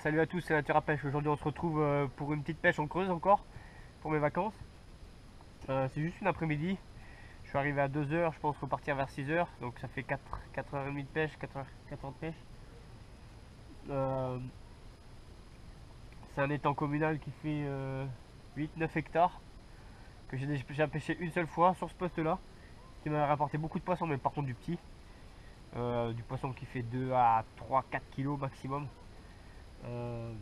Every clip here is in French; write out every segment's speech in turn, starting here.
Salut à tous, c'est Nature à Pêche. Aujourd'hui on se retrouve pour une petite pêche en Creuse encore, pour mes vacances. C'est juste une après-midi. Je suis arrivé à 2h, je pense repartir vers 6h. Donc ça fait 4h30 de pêche, 4h de pêche. Euh, c'est un étang communal qui fait 8-9 hectares, que j'ai déjà pêché une seule fois sur ce poste-là, qui m'a rapporté beaucoup de poissons, mais par contre du petit. Du poisson qui fait 2 à 3-4 kilos maximum. Euh,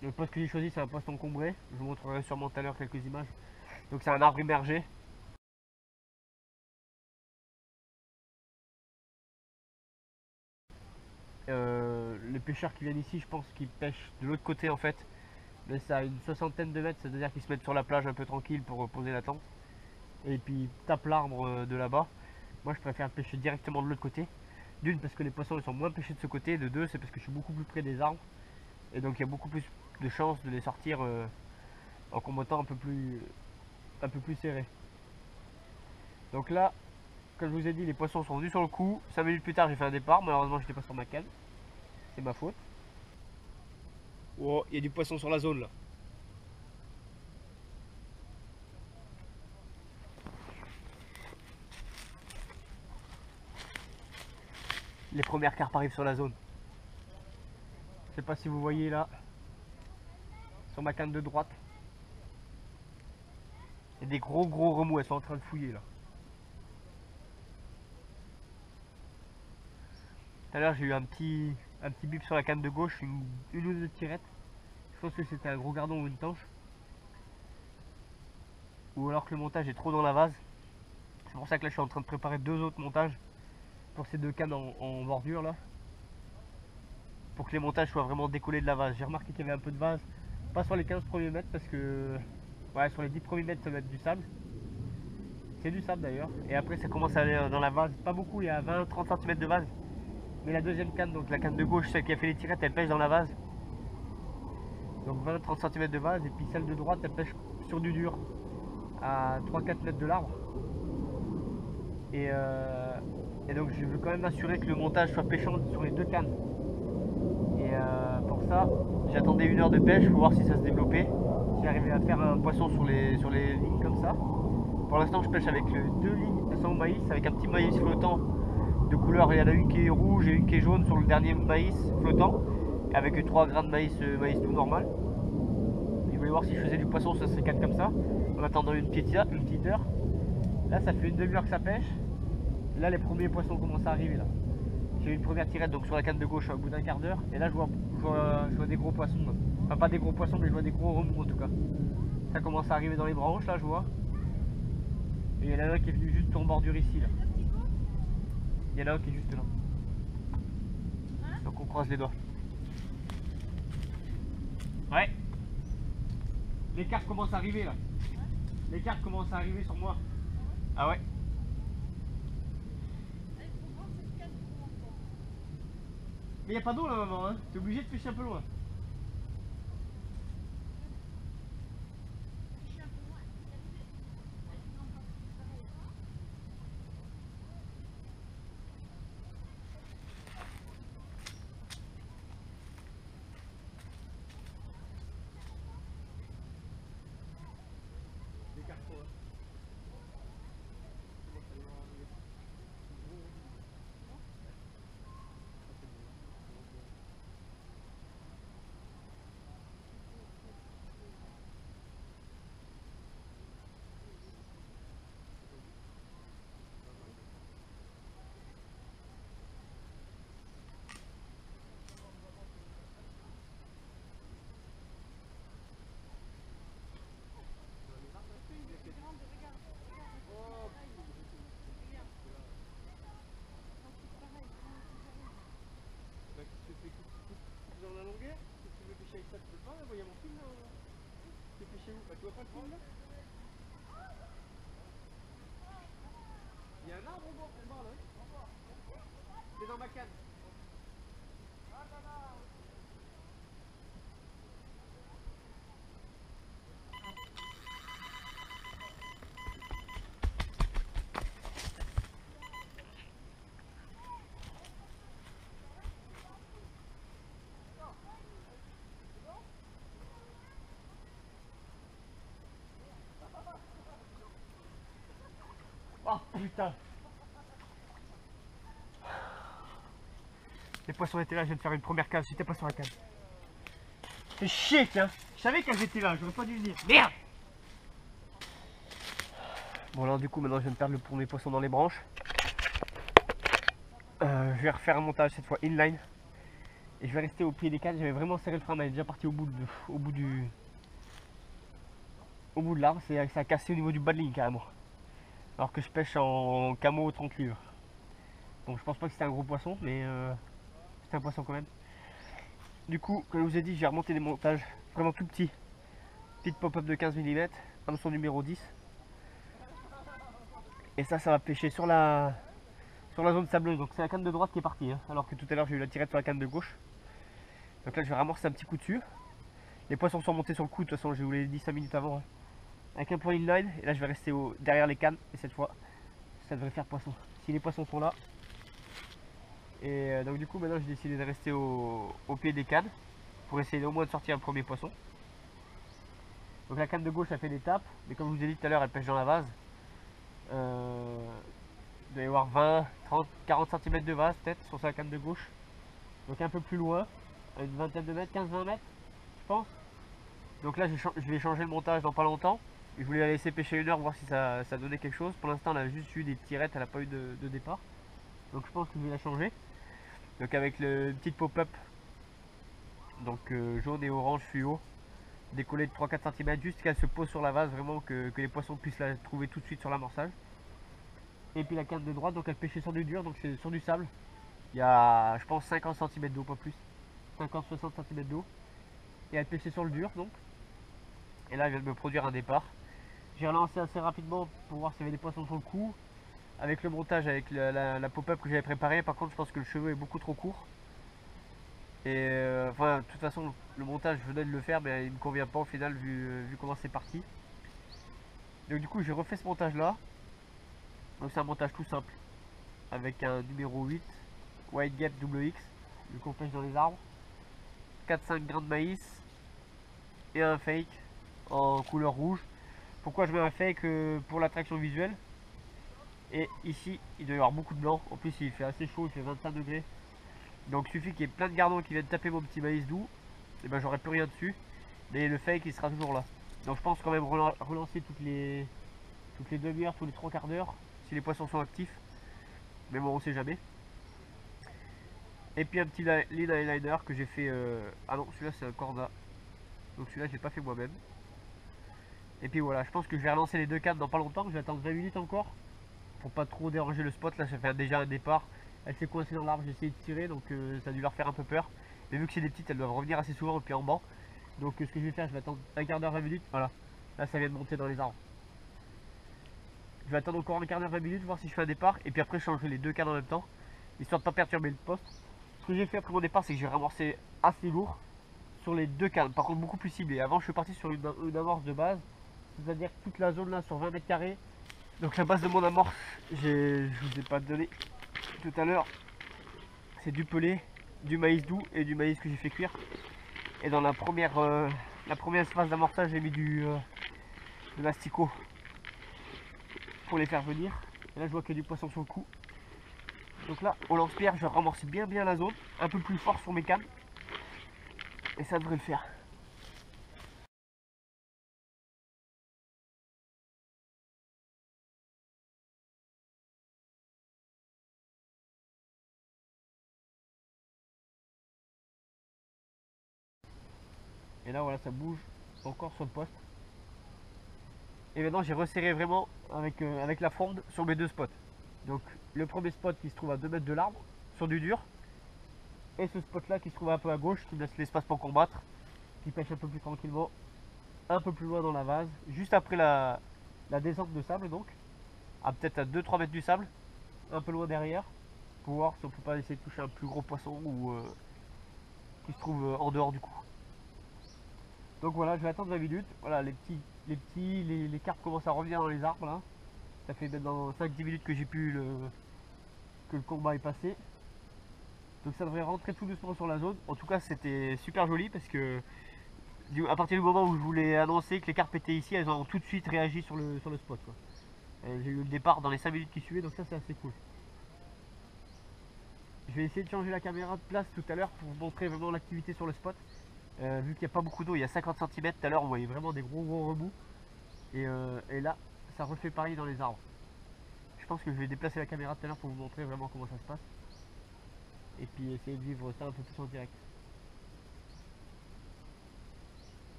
Le poste que j'ai choisi, c'est un poste encombré. Je vous montrerai sûrement tout à l'heure quelques images. Donc c'est un arbre immergé. Les pêcheurs qui viennent ici, je pense qu'ils pêchent de l'autre côté en fait. Mais ça a une soixantaine de mètres, c'est-à-dire qu'ils se mettent sur la plage un peu tranquille pour poser la tente. Et puis ils tapent l'arbre de là-bas. Moi je préfère pêcher directement de l'autre côté. D'une parce que les poissons ils sont moins pêchés de ce côté. De deux c'est parce que je suis beaucoup plus près des arbres. Et donc il y a beaucoup plus de chances de les sortir en combattant un peu plus serré. Donc là, comme je vous ai dit, les poissons sont venus sur le coup. 5 minutes plus tard, j'ai fait un départ. Malheureusement, j'étais pas sur ma canne. C'est ma faute. Oh, il y a du poisson sur la zone là. Les premières carpes arrivent sur la zone. Je sais pas si vous voyez là, sur ma canne de droite. Il y a des gros remous, elles sont en train de fouiller là. Tout à l'heure, j'ai eu un petit bip sur la canne de gauche, une ou deux tirettes. Je pense que c'était un gros gardon ou une tanche. Ou alors que le montage est trop dans la vase. C'est pour ça que là, je suis en train de préparer deux autres montages pour ces deux cannes en bordure là. Pour que les montages soient vraiment décollés de la vase. J'ai remarqué qu'il y avait un peu de vase, pas sur les 15 premiers mètres parce que ouais, sur les 10 premiers mètres ça va être du sable. C'est du sable d'ailleurs. Et après ça commence à aller dans la vase, pas beaucoup, il y a 20-30 cm de vase. Mais la deuxième canne, donc la canne de gauche, celle qui a fait les tirettes, elle pêche dans la vase. Donc 20-30 cm de vase. Et puis celle de droite, elle pêche sur du dur à 3-4 mètres de l'arbre. Et donc je veux quand même m'assurer que le montage soit pêchant sur les deux cannes. Et pour ça, j'attendais 1 heure de pêche pour voir si ça se développait. J'ai arrivé à faire un poisson sur les lignes comme ça. Pour l'instant, je pêche avec deux lignes sans maïs, avec un petit maïs flottant de couleur. Il y en a une qui est rouge et une qui est jaune sur le dernier maïs flottant, et avec 3 grains de maïs, maïs tout normal. Je voulais voir si je faisais du poisson sur ces cannes comme ça, en attendant une petite heure. Là, ça fait une demi-heure que ça pêche. Là, les premiers poissons commencent à arriver là. J'ai eu une première tirette donc sur la canne de gauche au bout d'un quart d'heure. Et là je vois des gros poissons là. Enfin pas des gros poissons mais je vois des gros remous en tout cas. Ça commence à arriver dans les branches là je vois. Et il y en a un qui est venu juste en bordure ici là. Il y en a un qui est juste là. Donc on croise les doigts. Ouais. Les carpes commencent à arriver là. Les carpes commencent à arriver sur moi. Ah ouais. Mais il n'y a pas d'eau là maman hein. T'es obligé de pêcher un peu loin. Les carpes hein. Dans la longueur, si tu veux pêcher avec ça, tu peux pas, il y a mon fil là. Tu veux pêcher où? Bah, tu vois pas le fil là? Il y a un arbre au bord en bas là. C'est dans ma canne. Putain. Les poissons étaient là, je viens de faire une première case, j'étais pas sur la case. C'est chier, tiens. Je savais qu'elles étaient là, j'aurais pas dû venir. Merde. Bon, alors du coup, maintenant je viens de perdre le premier poisson dans les branches. Je vais refaire un montage cette fois inline. Et je vais rester au pied des cannes. J'avais vraiment serré le frein, mais elle est déjà partie au bout de l'arbre. Ça a cassé au niveau du bas de ligne carrément. Alors que je pêche en camo 30 livres. Donc je pense pas que c'était un gros poisson, mais c'était un poisson quand même. Du coup, comme je vous ai dit, j'ai remonté des montages vraiment tout petits. Petite pop-up de 15 mm, hameçon numéro 10. Et ça va pêcher sur la zone sableuse. Donc c'est la canne de droite qui est partie, hein, alors que tout à l'heure j'ai eu la tirette sur la canne de gauche. Donc là je vais ramorcer un petit coup dessus. Les poissons sont montés sur le coup, de toute façon je vous l'ai dit 5 minutes avant, hein, avec un point inline. Et là je vais rester derrière les cannes, et cette fois ça devrait faire poisson. Si les poissons sont là. Et donc du coup maintenant j'ai décidé de rester au pied des cannes pour essayer au moins de sortir un premier poisson. Donc la canne de gauche a fait des tapes, mais comme je vous ai dit tout à l'heure elle pêche dans la vase. Il doit y avoir 20, 30, 40 cm de vase peut-être sur sa canne de gauche. Donc un peu plus loin, à une vingtaine de mètres, 15-20 mètres je pense. Donc là je vais changer le montage dans pas longtemps. Je voulais la laisser pêcher 1 heure, voir si ça donnait quelque chose. Pour l'instant elle a juste eu des tirettes, elle n'a pas eu de départ. Donc je pense que je vais la changer. Donc avec le petit pop-up, donc jaune et orange fluo, décollé de 3-4 cm, juste qu'elle se pose sur la vase, vraiment que les poissons puissent la trouver tout de suite sur l'amorçage. Et puis la canne de droite, donc elle pêchait sur du dur, donc c'est sur du sable. Il y a je pense 50 cm d'eau, pas plus. 50-60 cm d'eau. Et elle pêchait sur le dur donc. Et là elle vient de me produire un départ. J'ai relancé assez rapidement pour voir s'il y avait des poissons sur le coup. Avec le montage, avec la pop-up que j'avais préparé, par contre je pense que le cheveu est beaucoup trop court. Et enfin de toute façon le montage je venais de le faire, mais il ne me convient pas au final vu comment c'est parti. Donc du coup j'ai refait ce montage là. Donc c'est un montage tout simple, avec un numéro 8 White Gap WX, vu qu'on pêche dans les arbres, 4-5 grains de maïs et un fake en couleur rouge. Pourquoi je mets un fake? Pour l'attraction visuelle. Et ici il doit y avoir beaucoup de blanc, en plus il fait assez chaud, il fait 25 degrés. Donc il suffit qu'il y ait plein de gardons qui viennent taper mon petit maïs doux, et ben j'aurai plus rien dessus, mais le fake il sera toujours là. Donc je pense quand même relancer toutes les demi-heures, tous les 3 quarts d'heure, si les poissons sont actifs. Mais bon on sait jamais. Et puis un petit lead eyeliner que j'ai fait, ah non celui-là c'est un corda, donc celui-là je l'ai pas fait moi-même. Et puis voilà, je pense que je vais relancer les deux cannes dans pas longtemps, je vais attendre 20 minutes encore pour pas trop déranger le spot. Là ça fait déjà un départ, elle s'est coincée dans l'arbre, j'ai essayé de tirer, donc ça a dû leur faire un peu peur. Mais vu que c'est des petites, elles doivent revenir assez souvent et puis en banc. Donc ce que je vais faire, je vais attendre un quart d'heure, 20 minutes, voilà. Là ça vient de monter dans les arbres. Je vais attendre encore un quart d'heure, 20 minutes, voir si je fais un départ, et puis après je changerai les deux cannes en même temps, histoire de pas perturber le poste. Ce que j'ai fait après mon départ, c'est que j'ai ramorcé assez lourd sur les deux cannes, par contre beaucoup plus ciblé. Avant je suis parti sur une amorce de base, c'est-à-dire toute la zone là sur 20 mètres carrés. Donc la base de mon amorce, je vous ai pas donné tout à l'heure, c'est du pelé, du maïs doux et du maïs que j'ai fait cuire. Et dans la première phase d'amorçage, j'ai mis de l'asticot pour les faire venir. Et là je vois qu'il y a du poisson sur le coup. Donc là au lance-pierre, je ramorce bien la zone, un peu plus fort sur mes cannes, et ça devrait le faire. Et là voilà, ça bouge encore sur le poste. Et maintenant j'ai resserré vraiment avec la fronde sur mes deux spots. Donc le premier spot qui se trouve à 2 mètres de l'arbre, sur du dur. Et ce spot là qui se trouve un peu à gauche, qui me laisse l'espace pour combattre, qui pêche un peu plus tranquillement, un peu plus loin dans la vase, juste après la descente de sable donc, à peut-être à 2-3 mètres du sable, un peu loin derrière, pour voir si on peut pas essayer de toucher un plus gros poisson ou qui se trouve en dehors du coup. Donc voilà, je vais attendre 20 minutes. Voilà, les carpes commencent à revenir dans les arbres là. Ça fait maintenant 5-10 minutes que que le combat est passé. Donc ça devrait rentrer tout doucement sur la zone. En tout cas c'était super joli parce que à partir du moment où je voulais annoncer que les carpes étaient ici, elles ont tout de suite réagi sur le spot quoi. J'ai eu le départ dans les 5 minutes qui suivaient, donc ça c'est assez cool. Je vais essayer de changer la caméra de place tout à l'heure pour vous montrer vraiment l'activité sur le spot. Vu qu'il n'y a pas beaucoup d'eau, il y a 50 cm, tout à l'heure vous voyez vraiment des gros remous. Et là, ça refait pareil dans les arbres. Je pense que je vais déplacer la caméra tout à l'heure pour vous montrer vraiment comment ça se passe. Et puis essayer de vivre ça un peu plus en direct.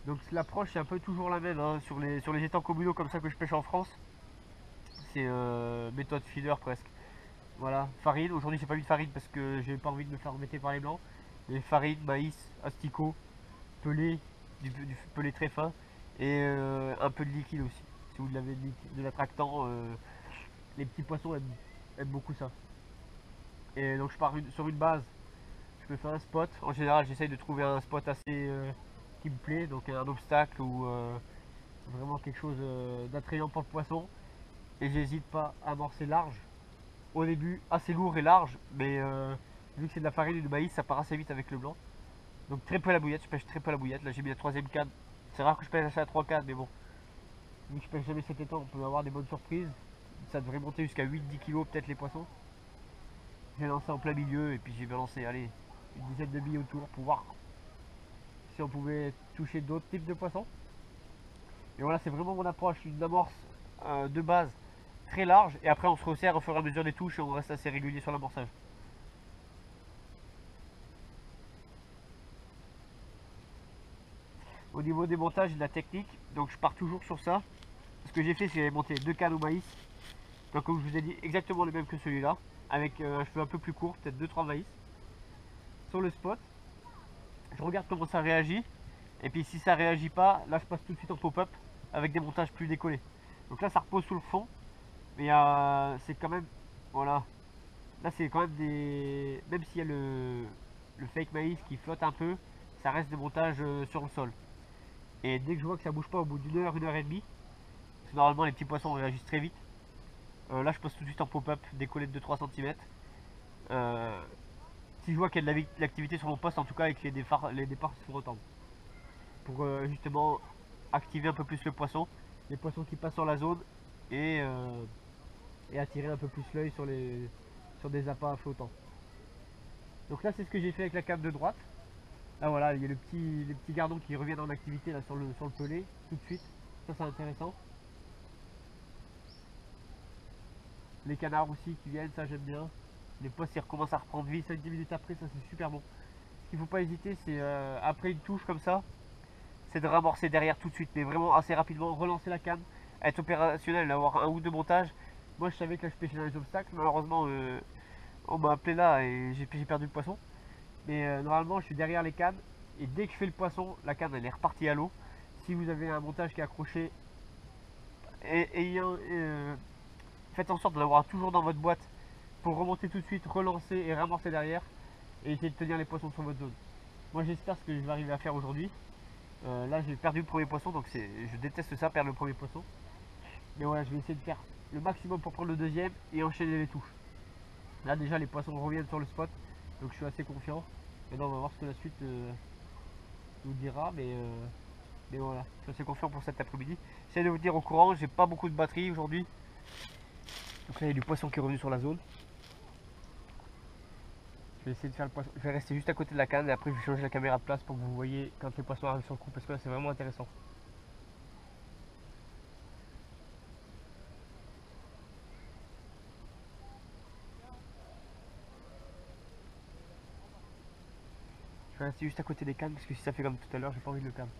Donc l'approche c'est un peu toujours la même hein, sur les étangs communaux comme ça que je pêche en France. C'est méthode feeder presque. Voilà, farine. Aujourd'hui j'ai pas mis de farine parce que j'ai pas envie de me faire embêter par les blancs. Mais farine, maïs, asticot, pelé, du pelé très fin et un peu de liquide aussi. Si vous l'avez de l'attractant, les petits poissons aiment beaucoup ça. Et donc je pars sur une base, je me fais un spot. En général j'essaye de trouver un spot assez qui me plaît, donc un obstacle ou vraiment quelque chose d'attrayant pour le poisson. Et j'hésite pas à amorcer large. Au début assez lourd et large, mais vu que c'est de la farine et du maïs, ça part assez vite avec le blanc. Donc très peu à la bouillette, je pêche très peu à la bouillette. Là j'ai mis la troisième canne. C'est rare que je pêche à 3 cannes, mais bon. Vu que je pêche jamais cet étang, on peut avoir des bonnes surprises. Ça devrait monter jusqu'à 8-10 kg peut-être les poissons. J'ai lancé en plein milieu et puis j'ai balancé allez, une dizaine de billes autour pour voir si on pouvait toucher d'autres types de poissons. Et voilà, c'est vraiment mon approche, une amorce de base très large et après on se resserre au fur et à mesure des touches et on reste assez régulier sur l'amorçage. Au niveau des montages et de la technique, donc je pars toujours sur ça. Ce que j'ai fait, c'est monter 2 cannes au maïs. Donc comme je vous ai dit, exactement le même que celui-là, avec un cheveu un peu plus court, peut-être 2-3 maïs. Sur le spot, je regarde comment ça réagit. Et puis si ça réagit pas, là je passe tout de suite en pop-up avec des montages plus décollés. Donc là ça repose sous le fond, mais c'est quand même, voilà, là c'est quand même des, même s'il y a le fake maïs qui flotte un peu, ça reste des montages sur le sol. Et dès que je vois que ça bouge pas au bout d'une heure et demie, parce que normalement les petits poissons réagissent très vite, là je passe tout de suite en pop-up, décollé de 2-3 cm. Si je vois qu'il y a de l'activité sur mon poste, en tout cas avec les départs se retendent. Pour justement activer un peu plus le poisson, les poissons qui passent sur la zone et, attirer un peu plus l'œil sur des appâts flottants. Donc là c'est ce que j'ai fait avec la canne de droite. Là voilà, il y a les petits gardons qui reviennent en activité là, sur le pelé tout de suite. Ça c'est intéressant. Les canards aussi qui viennent, ça j'aime bien. Les postes ils recommencent à reprendre vie 5-10 minutes après, ça c'est super bon. Ce qu'il ne faut pas hésiter, c'est après une touche comme ça, c'est de ramorcer derrière tout de suite, mais vraiment assez rapidement, relancer la canne, être opérationnel, avoir un ou deux montages. Moi je savais que là je pêchais dans les obstacles, malheureusement on m'a appelé là et j'ai perdu le poisson. Mais normalement je suis derrière les cannes et dès que je fais le poisson, la canne elle est repartie à l'eau. Si vous avez un montage qui est accroché, faites en sorte de l'avoir toujours dans votre boîte pour remonter tout de suite, relancer et ramorcer derrière et essayer de tenir les poissons sur votre zone. Moi j'espère ce que je vais arriver à faire aujourd'hui. Là j'ai perdu le premier poisson, donc je déteste ça, perdre le premier poisson. Mais voilà, je vais essayer de faire le maximum pour prendre le deuxième et enchaîner les touches. Là déjà les poissons reviennent sur le spot, donc je suis assez confiant. Maintenant on va voir ce que la suite nous dira, mais voilà, je suis assez confiant pour cet après-midi. J'essaie de vous dire au courant, j'ai pas beaucoup de batterie aujourd'hui. Donc là il y a du poisson qui est revenu sur la zone. Je vais essayer de faire le poisson. Je vais rester juste à côté de la canne et après je vais changer la caméra de place pour que vous voyez quand les poissons arrivent sur le coup parce que là c'est vraiment intéressant. Je vais rester juste à côté des cannes parce que si ça fait comme tout à l'heure, j'ai pas envie de le perdre.